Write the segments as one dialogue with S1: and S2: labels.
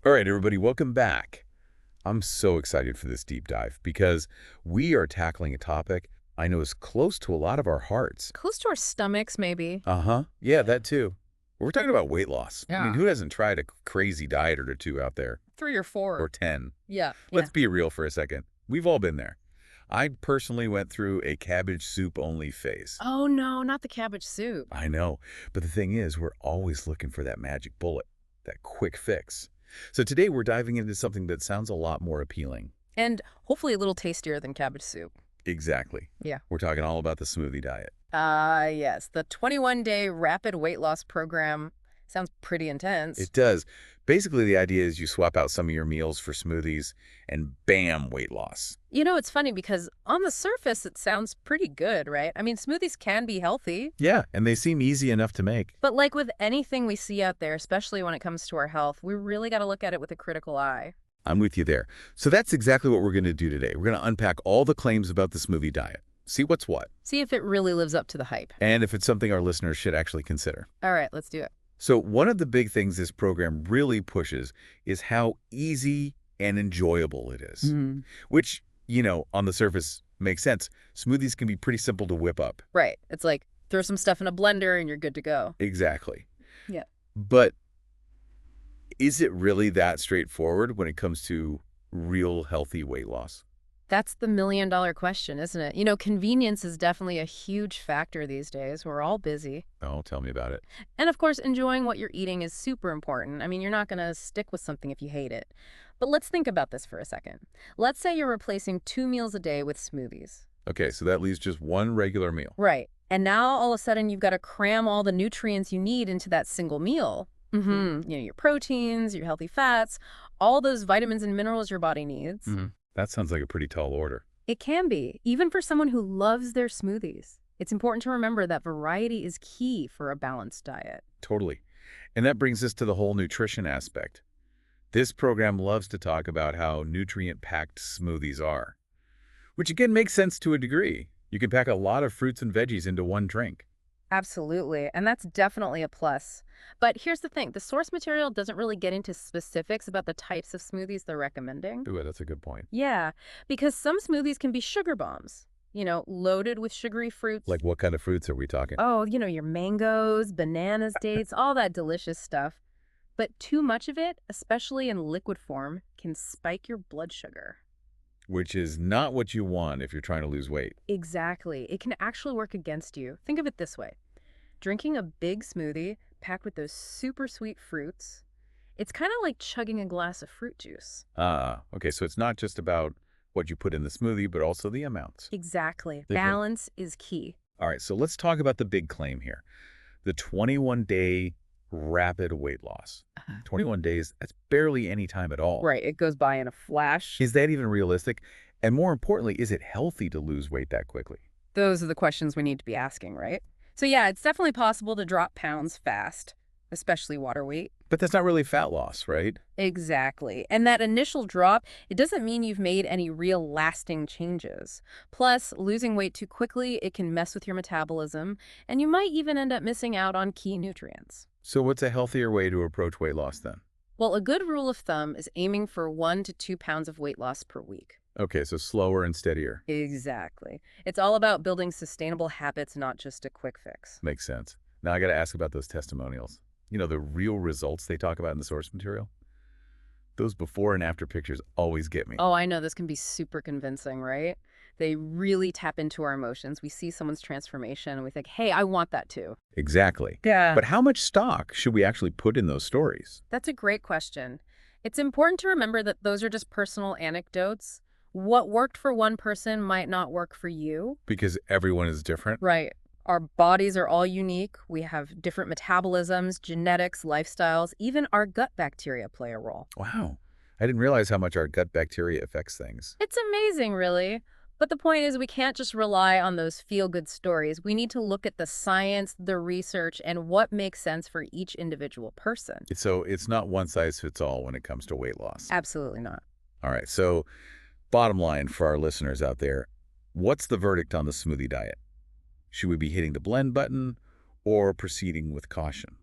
S1: All right, everybody, welcome back. I'm so excited for this deep dive because we are tackling a topic I know is close to a lot of our hearts.
S2: Close to our stomachs, maybe.
S1: Uh-huh. Yeah, that too. We're talking about weight loss. I mean,
S2: Yeah.
S1: who hasn't tried a crazy diet or two out there?
S2: 3 or 4.
S1: Or 10.
S2: Yeah. Yeah.
S1: Let's be real for a second. We've all been there. I personally went through a cabbage soup only phase.
S2: Oh, no, not the cabbage soup.
S1: I know, but the thing is, we're always looking for that magic bullet, that quick fix. So today we're diving into something that sounds a lot more appealing.
S2: And hopefully a little tastier than cabbage soup.
S1: Exactly.
S2: Yeah.
S1: We're talking all about the smoothie diet.
S2: Yes. The 21-day rapid weight loss program sounds pretty intense.
S1: It does. Basically, the idea is you swap out some of your meals for smoothies and bam, weight loss.
S2: It's funny because on the surface, it sounds pretty good, right? I mean, smoothies can be healthy.
S1: Yeah, and they seem easy enough to make.
S2: But like with anything we see out there, especially when it comes to our health, we really got to look at it with a critical eye.
S1: I'm with you there. So that's exactly what we're going to do today. We're going to unpack all the claims about the smoothie diet, see what's what,
S2: See if it really lives up to the hype.
S1: and if it's something our listeners should actually consider.
S2: All right, let's do it.
S1: So one of the big things this program really pushes is how easy and enjoyable it is, which, on the surface makes sense. Smoothies can be pretty simple to whip up.
S2: Right. It's like throw some stuff in a blender and you're good to go.
S1: Exactly.
S2: Yeah.
S1: But is it really that straightforward when it comes to real healthy weight loss?
S2: That's the million-dollar question, isn't it? Convenience is definitely a huge factor these days. We're all busy.
S1: Oh, tell me about it.
S2: And of course, enjoying what you're eating is super important. I mean, you're not going to stick with something if you hate it. But let's think about this for a second. Let's say you're replacing 2 meals a day with smoothies.
S1: Okay, so that leaves just one regular meal.
S2: Right. And now all of a sudden you've got to cram all the nutrients you need into that single meal. Your proteins, your healthy fats, all those vitamins and minerals your body needs.
S1: That sounds like a pretty tall order.
S2: It can be, even for someone who loves their smoothies. It's important to remember that variety is key for a balanced diet.
S1: Totally. And that brings us to the whole nutrition aspect. This program loves to talk about how nutrient-packed smoothies are, which again makes sense to a degree. You can pack a lot of fruits and veggies into one drink.
S2: Absolutely, and that's definitely a plus. But here's the thing, the source material doesn't really get into specifics about the types of smoothies they're recommending.
S1: Ooh, that's a good point.
S2: Yeah, because some smoothies can be sugar bombs, loaded with sugary fruits.
S1: Like what kind of fruits are we talking?
S2: Oh, your mangoes, bananas, dates, all that delicious stuff. But too much of it, especially in liquid form, can spike your blood sugar.
S1: Which is not what you want if you're trying to lose weight.
S2: Exactly. It can actually work against you. Think of it this way. Drinking a big smoothie packed with those super sweet fruits, it's kind of like chugging a glass of fruit juice.
S1: Okay, so it's not just about what you put in the smoothie, but also the amounts.
S2: Exactly.
S1: Different.
S2: Balance is key.
S1: All right, so let's talk about the big claim here. The 21-day rapid weight loss. 21 days, that's barely any time at all.
S2: Right. It goes by in a flash.
S1: Is that even realistic? And more importantly, is it healthy to lose weight that quickly?
S2: Those are the questions we need to be asking, right? So yeah, it's definitely possible to drop pounds fast, especially water weight.
S1: But that's not really fat loss, right?
S2: Exactly. And that initial drop, it doesn't mean you've made any real lasting changes. Plus, losing weight too quickly, it can mess with your metabolism, and you might even end up missing out on key nutrients.
S1: So what's a healthier way to approach weight loss then?
S2: Well, a good rule of thumb is aiming for 1 to 2 pounds of weight loss per week.
S1: Okay, so slower and steadier.
S2: Exactly. It's all about building sustainable habits, not just a quick fix.
S1: Makes sense. Now I got to ask about those testimonials. The real results they talk about in the source material? Those before and after pictures always get me.
S2: Oh, I know this can be super convincing, right? They really tap into our emotions. We see someone's transformation and we think, hey, I want that too.
S1: Exactly.
S2: Yeah.
S1: But how much stock should we actually put in those stories?
S2: That's a great question. It's important to remember that those are just personal anecdotes. What worked for one person might not work for you.
S1: Because everyone is different?
S2: Right. Our bodies are all unique. We have different metabolisms, genetics, lifestyles. Even our gut bacteria play a role.
S1: Wow. I didn't realize how much our gut bacteria affects things.
S2: It's amazing, really. But the point is we can't just rely on those feel-good stories. We need to look at the science, the research, and what makes sense for each individual person.
S1: So it's not one size fits all when it comes to weight loss.
S2: Absolutely not.
S1: All right, so bottom line for our listeners out there, what's the verdict on the smoothie diet? Should we be hitting the blend button or proceeding with caution?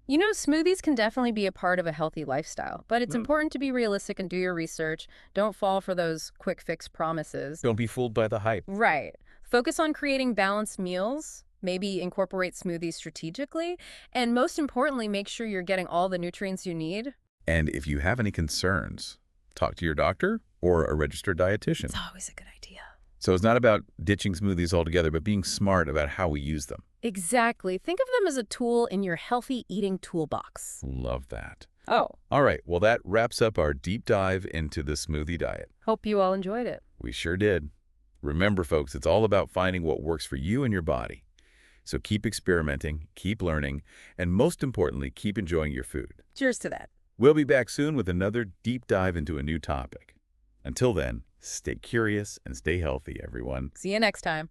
S2: Smoothies can definitely be a part of a healthy lifestyle, but it's
S1: Mm.
S2: important to be realistic and do your research. Don't fall for those quick fix promises.
S1: Don't be fooled by the hype.
S2: Right. Focus on creating balanced meals, maybe incorporate smoothies strategically, and most importantly, make sure you're getting all the nutrients you need.
S1: And if you have any concerns, talk to your doctor or a registered
S2: It's
S1: dietitian.
S2: always a good idea.
S1: So it's not about ditching smoothies altogether, but being smart about how we use them.
S2: Exactly. Think of them as a tool in your healthy eating toolbox.
S1: Love that.
S2: Oh,
S1: All right, well, that wraps up our deep dive into the smoothie diet.
S2: hope you all enjoyed it.
S1: We sure did. Remember, folks, it's all about finding what works for you and your body. So keep experimenting, keep learning, and most importantly, keep enjoying your food.
S2: Cheers to that.
S1: We'll be back soon with another deep dive into a new topic. Until then, stay curious and stay healthy, everyone.
S2: See you next time.